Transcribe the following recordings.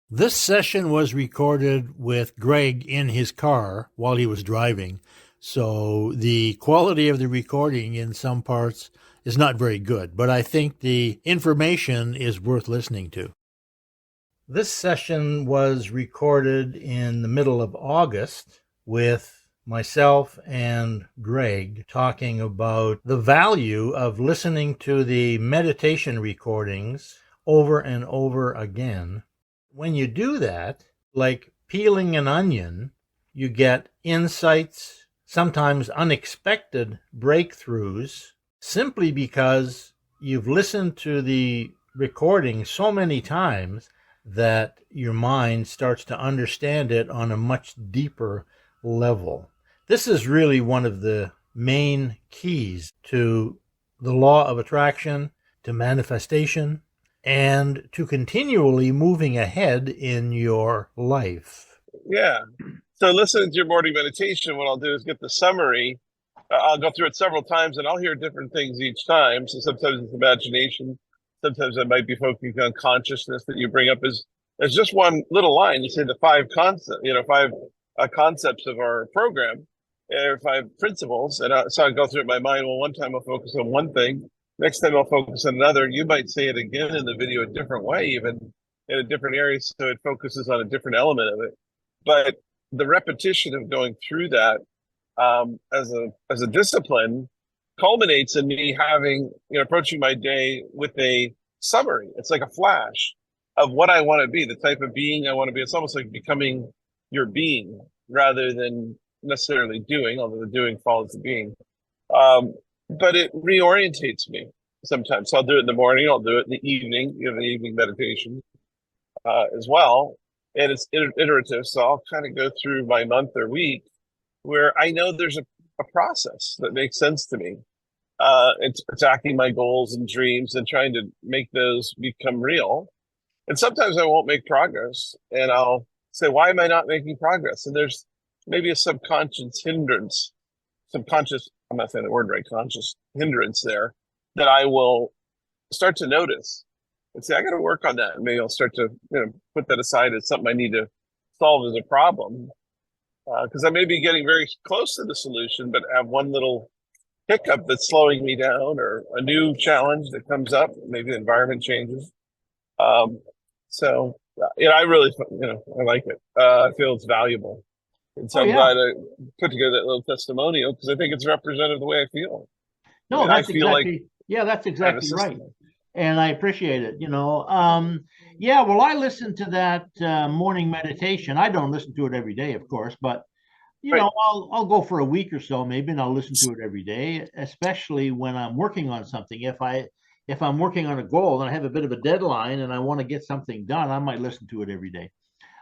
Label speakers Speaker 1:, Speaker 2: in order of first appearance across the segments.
Speaker 1: This session was recorded with Greg in his car while he was driving, so the quality of the recording in some parts is not very good, but I think the information is worth listening to. This session was recorded in the middle of August with myself and Greg talking about the value of listening to the meditation recordings over and over again. When you do that, like peeling an onion, you get insights, sometimes unexpected breakthroughs, simply because you've listened to the recording so many times that your mind starts to understand it on a much deeper level. This is really one of the main keys to the law of attraction, to manifestation, and to continually moving ahead in your life.
Speaker 2: Yeah. So listening to your morning meditation, what I'll do is get the summary. I'll go through it several times and I'll hear different things each time. So sometimes it's imagination. Sometimes I might be focusing on consciousness that you bring up as just one little line. You say the five concepts of our program, or five principles. And so I go through it in my mind. Well, one time I'll focus on one thing. Next time I'll focus on another. You might say it again in the video a different way, even in a different area. So it focuses on a different element of it. But the repetition of going through that as a discipline culminates in me having approaching my day with a summary. It's like a flash of what I want to be, the type of being I want to be. It's almost like becoming your being rather than necessarily doing, although the doing follows the being. But it reorientates me sometimes. So I'll do it in the morning. I'll do it in the evening. The evening meditation as well. And it's iterative. So I'll kind of go through my month or week where I know there's a process that makes sense to me. It's attacking my goals and dreams and trying to make those become real. And sometimes I won't make progress and I'll say, why am I not making progress? And there's maybe a subconscious hindrance, I'm not saying the word right, conscious hindrance there that I will start to notice and say, I got to work on that. And maybe I'll start to put that aside as something I need to solve as a problem. Because I may be getting very close to the solution, but have one little hiccup that's slowing me down, or a new challenge that comes up. Maybe the environment changes. So, I really, I like it. I feel it's valuable, and so I'm glad I put together that little testimonial because I think it's representative of the way I feel.
Speaker 3: No, that's exactly right. And I appreciate it. Well, I listen to that morning meditation. I don't listen to it every day, of course, but I'll go for a week or so maybe, and I'll listen to it every day, especially when I'm working on something. If I'm working on a goal and I have a bit of a deadline and I want to get something done, I might listen to it every day.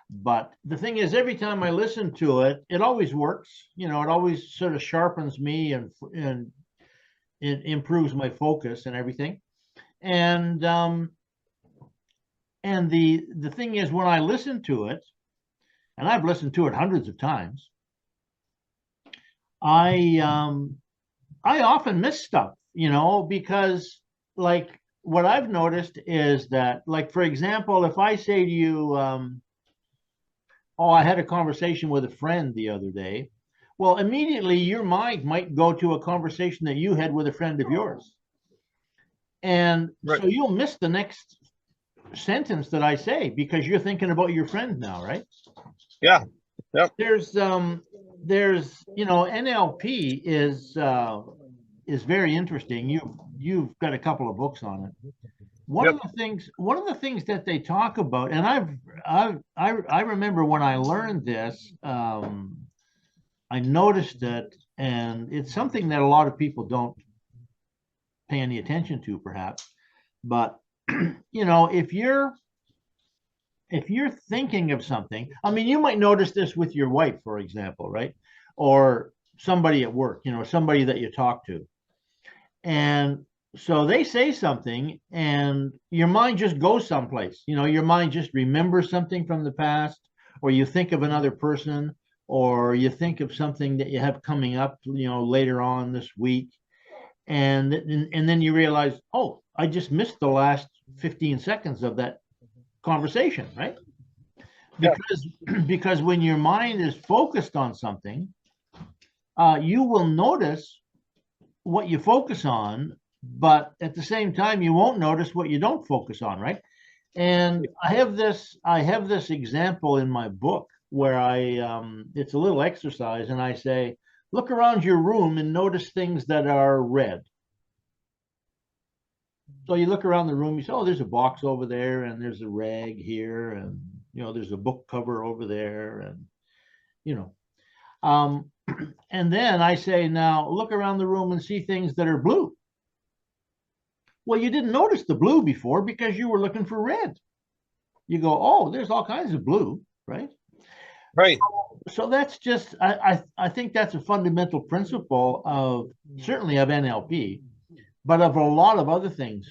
Speaker 3: But the thing is, every time I listen to it, it always works. It always sort of sharpens me and it improves my focus and everything. And the thing is, when I listen to it, and I've listened to it hundreds of times, I often miss stuff, because like what I've noticed is that, like, for example, if I say to you, I had a conversation with a friend the other day, well, immediately your mind might go to a conversation that you had with a friend of yours. And so you'll miss the next sentence that I say because you're thinking about your friend now, right?
Speaker 2: Yeah. Yep.
Speaker 3: There's NLP is very interesting. You've got a couple of books on it. One of the things that they talk about, and I remember when I learned this, I noticed it, and it's something that a lot of people don't pay any attention to, perhaps. But if you're thinking of something, I mean, you might notice this with your wife, for example, right? Or somebody at work, somebody that you talk to. And so they say something and your mind just goes someplace. Your mind just remembers something from the past, or you think of another person, or you think of something that you have coming up, later on this week. And then you realize, oh, I just missed the last 15 seconds of that conversation, right? because when your mind is focused on something, you will notice what you focus on, but at the same time, you won't notice what you don't focus on, right? And I have this example in my book where it's a little exercise, and I say, look around your room and notice things that are red. So you look around the room, you say, oh, there's a box over there, and there's a rag here, and there's a book cover over there, and and then I say, now look around the room and see things that are blue. Well, you didn't notice the blue before because you were looking for red. You go, oh, there's all kinds of blue, right?
Speaker 2: Right.
Speaker 3: So that's just, I think that's a fundamental principle of, certainly of NLP, but of a lot of other things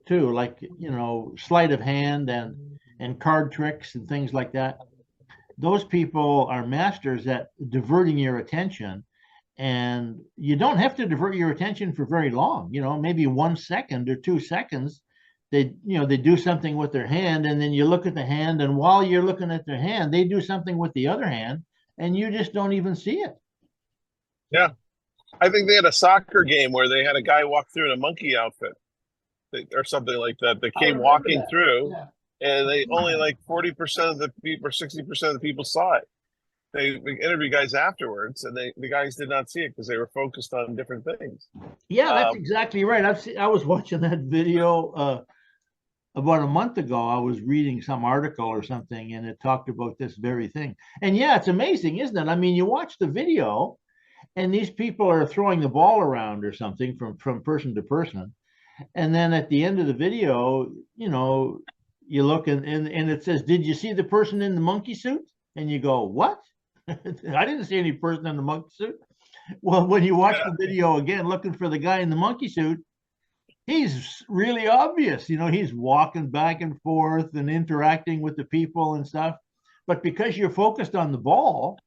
Speaker 3: too, like, sleight of hand and card tricks and things like that. Those people are masters at diverting your attention, and you don't have to divert your attention for very long. Maybe 1 second or 2 seconds. They do something with their hand, and then you look at the hand, and while you're looking at their hand, they do something with the other hand, and you just don't even see it.
Speaker 2: Yeah. I think they had a soccer game where they had a guy walk through in a monkey outfit or something like that. They came walking through, yeah. And they only like 40% of the people or 60% of the people saw it. They interviewed guys afterwards, and the guys did not see it because they were focused on different things.
Speaker 3: Yeah, that's exactly right. I was watching that video about a month ago. I was reading some article or something, and it talked about this very thing. And yeah, it's amazing, isn't it? I mean, you watch the video, and these people are throwing the ball around or something from person to person. And then at the end of the video, you look and it says, did you see the person in the monkey suit? And you go, what? I didn't see any person in the monkey suit. Well, when you watch the video again, looking for the guy in the monkey suit, he's really obvious. He's walking back and forth and interacting with the people and stuff. But because you're focused on the ball,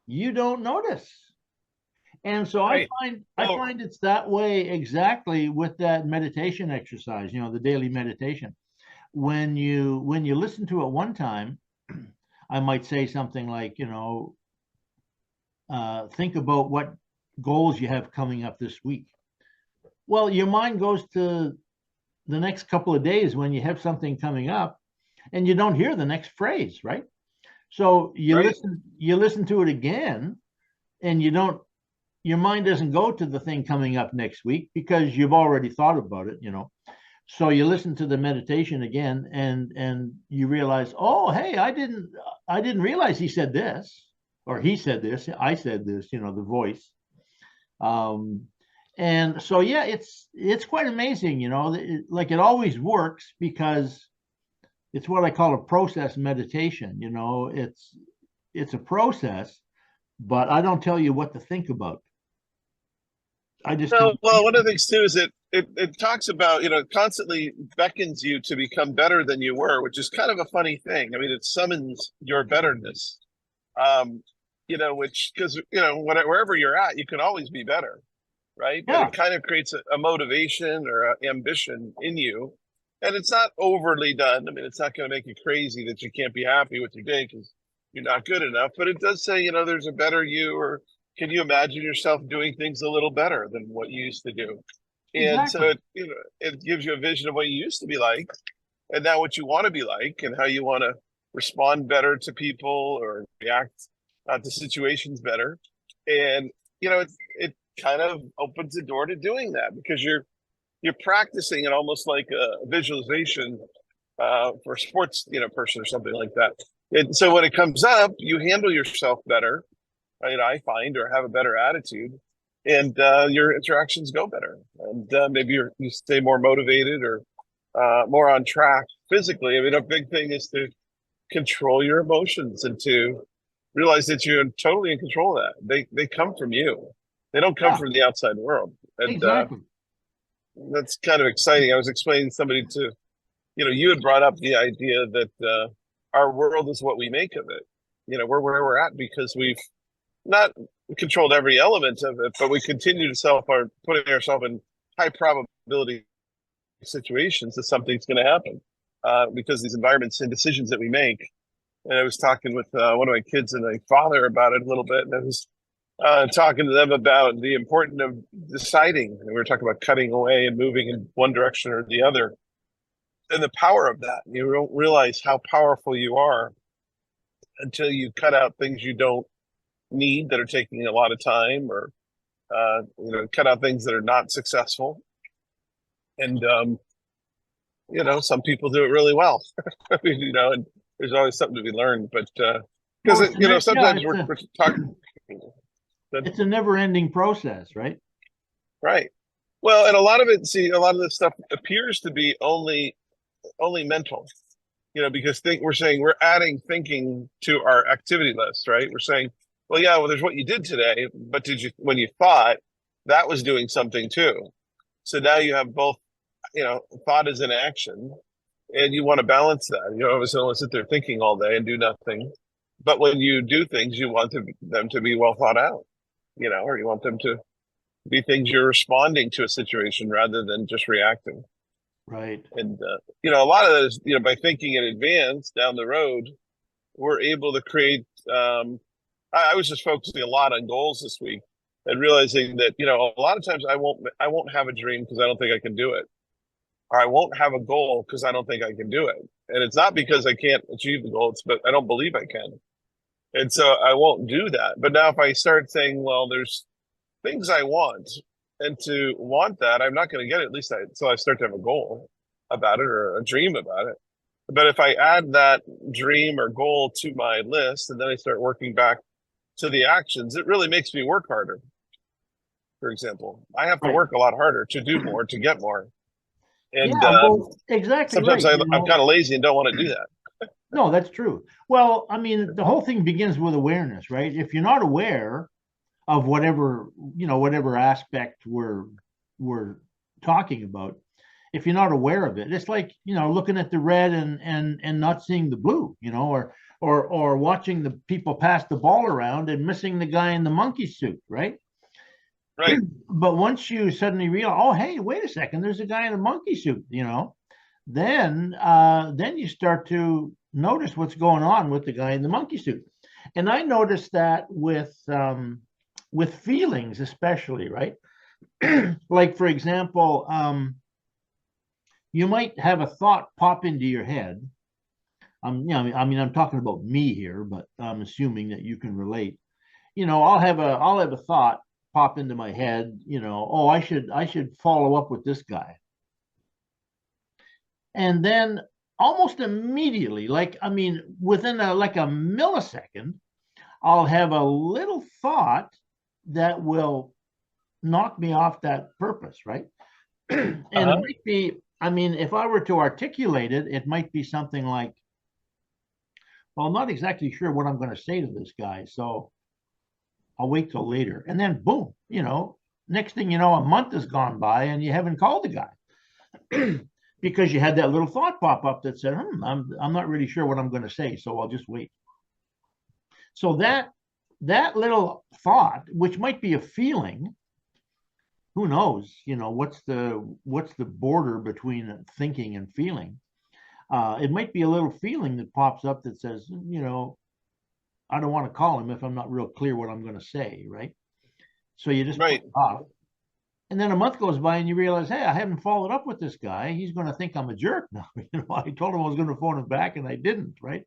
Speaker 3: you don't notice. And so right. I find it's that way exactly with that meditation exercise, the daily meditation. When you listen to it one time, I might say something like, think about what goals you have coming up this week. Well, your mind goes to the next couple of days when you have something coming up, and you don't hear the next phrase, right? So you listen to it again, and your mind doesn't go to the thing coming up next week because you've already thought about it, So you listen to the meditation again, and you realize, oh, hey, I didn't realize he said this, or he said this, I said this, the voice. And so, yeah, it's quite amazing, it always works because it's what I call a process meditation. It's a process, but I don't tell you what to think about. I just
Speaker 2: well, one of the things too is it talks about, constantly beckons you to become better than you were, which is kind of a funny thing. I mean, it summons your betterness, which, because, wherever you're at, you can always be better, right? Yeah. But it kind of creates a motivation or ambition in you. And it's not overly done. I mean, it's not going to make you crazy that you can't be happy with your day because you're not good enough. But it does say, there's a better you, or can you imagine yourself doing things a little better than what you used to do? And exactly. So it gives you a vision of what you used to be like, and now what you want to be like, and how you want to respond better to people or react to situations better. And it kind of opens the door to doing that because you're practicing it almost like a visualization for a sports person or something like that. And so when it comes up, you handle yourself better. Right, I find, or have a better attitude, and your interactions go better, and maybe you stay more motivated or more on track physically. I mean, a big thing is to control your emotions and to realize that you're totally in control of that. They come from you. They don't come from the outside world. And
Speaker 3: exactly.
Speaker 2: That's kind of exciting. I was explaining to somebody you had brought up the idea that our world is what we make of it. We're where we're at because we've not controlled every element of it, but we continue to putting ourselves in high probability situations that something's going to happen because these environments and decisions that we make and I was talking with one of my kids and my father about it a little bit, and I was talking to them about the importance of deciding. And we were talking about cutting away and moving in one direction or the other, and the power of that. You don't realize how powerful you are until you cut out things you don't need that are taking a lot of time, or cut out things that are not successful. And some people do it really well. I mean, and there's always something to be learned. But because sometimes we're talking.
Speaker 3: It's a never-ending process, right?
Speaker 2: Right. Well, and a lot of this stuff appears to be only mental. Because we're saying we're adding thinking to our activity list, right? We're saying, well, yeah, there's what you did today, but when you thought, that was doing something too. So now you have both, thought is in action, and you want to balance that. You obviously don't want to sit there thinking all day and do nothing. But when you do things, you want them to be well thought out, or you want them to be things you're responding to a situation rather than just reacting.
Speaker 3: Right.
Speaker 2: And, a lot of those, by thinking in advance down the road, we're able to create, I was just focusing a lot on goals this week and realizing that, a lot of times I won't have a dream because I don't think I can do it. Or I won't have a goal because I don't think I can do it. And it's not because I can't achieve the goal, but I don't believe I can. And so I won't do that. But now if I start saying, well, there's things I want, and to want that, I'm not going to get it, at least until I start to have a goal about it or a dream about it. But if I add that dream or goal to my list, and then I start working back to the actions, it really makes me work harder. For example, I have to work a lot harder to do more, to get more. And
Speaker 3: exactly.
Speaker 2: Sometimes I'm kind of lazy and don't want to do that.
Speaker 3: No, that's true. Well, I mean, the whole thing begins with awareness, right? If you're not aware of whatever aspect we're talking about, if you're not aware of it, it's like, looking at the red and not seeing the blue, or watching the people pass the ball around and missing the guy in the monkey suit, right?
Speaker 2: Right.
Speaker 3: But once you suddenly realize, oh, hey, wait a second, there's a guy in a monkey suit, then you start to notice what's going on with the guy in the monkey suit. And I noticed that with feelings, especially, right? Like, for example, you might have a thought pop into your head. I'm talking about me here, but I'm assuming that you can relate. I'll have a thought pop into my head, oh, I should follow up with this guy. And then almost immediately, within a millisecond, I'll have a little thought that will knock me off that purpose, right? And it might be, if I were to articulate it, it might be something like, well, I'm not exactly sure what I'm going to say to this guy, so I'll wait till later. And then boom, next thing you know, a month has gone by and you haven't called the guy because you had that little thought pop up that said, I'm not really sure what I'm going to say, so I'll just wait. So that little thought, which might be a feeling, who knows, what's the border between thinking and feeling? It might be a little feeling that pops up that says, I don't want to call him if I'm not real clear what I'm going to say, right? So you just put it off. And then a month goes by and you realize, hey, I haven't followed up with this guy. He's going to think I'm a jerk now. I told him I was going to phone him back and I didn't, right?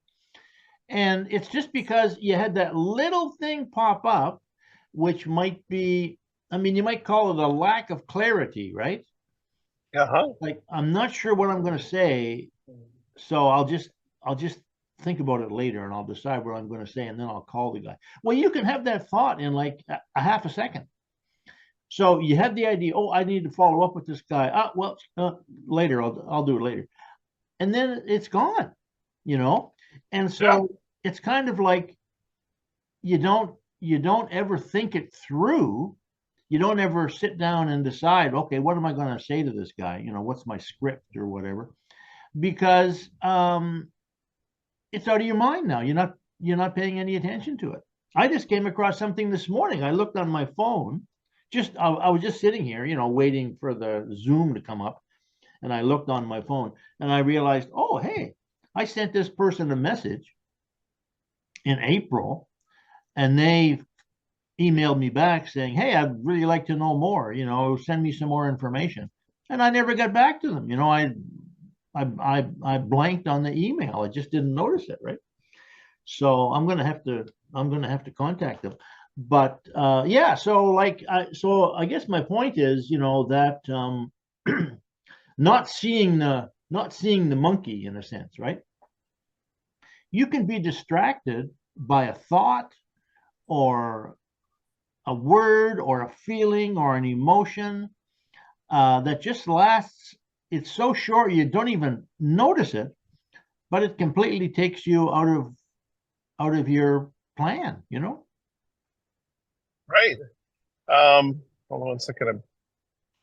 Speaker 3: And it's just because you had that little thing pop up, which might be, you might call it a lack of clarity, right? Like, I'm not sure what I'm going to say, so I'll just think about it later and I'll decide what I'm going to say and then I'll call the guy. Well, you can have that thought in like a half a second. So you have the idea, oh, I need to follow up with this guy. Later, I'll do it later. And then it's gone, And so it's kind of like you don't ever think it through. You don't ever sit down and decide, okay, what am I going to say to this guy? What's my script or whatever? Because it's out of your mind now. You're not paying any attention to it. I just came across something this morning. I looked on my phone. I was just sitting here, waiting for the Zoom to come up, and I looked on my phone and I realized, oh, hey, I sent this person a message in April, and they emailed me back saying, "Hey, I'd really like to know more. Send me some more information." And I never got back to them. I blanked on the email. I just didn't notice it, right? So I'm gonna have to contact them. But yeah, so I guess my point is, that not seeing the monkey in a sense, right? You can be distracted by a thought or a word or a feeling or an emotion that just lasts. It's so short you don't even notice it, but it completely takes you out of your plan.
Speaker 2: Right. Hold on one second. I'm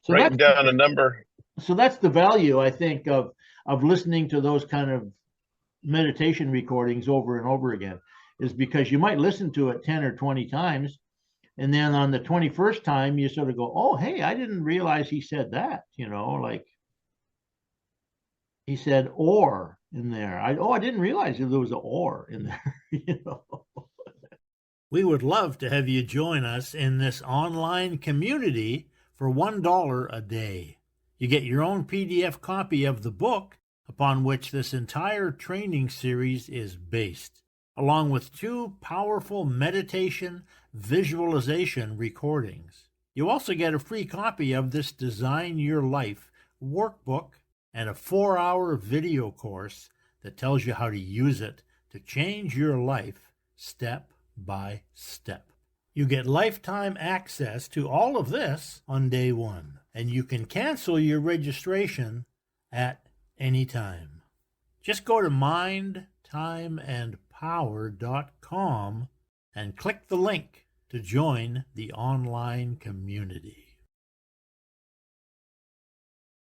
Speaker 3: So
Speaker 2: writing down a number.
Speaker 3: So that's the value, I think, of listening to those kind of meditation recordings over and over again, is because you might listen to it 10 or 20 times, and then on the 21st time you sort of go, "Oh, hey, I didn't realize he said that," like he said "or" in there. I didn't realize there was an "or" in there.
Speaker 1: We would love to have you join us in this online community for $1 a day. You get your own PDF copy of the book upon which this entire training series is based, along with 2 powerful meditation visualization recordings. You also get a free copy of this Design Your Life workbook and a 4-hour video course that tells you how to use it to change your life step by step. You get lifetime access to all of this on day 1, and you can cancel your registration at any time. Just go to mindtimeandpower.com and click the link to join the online community.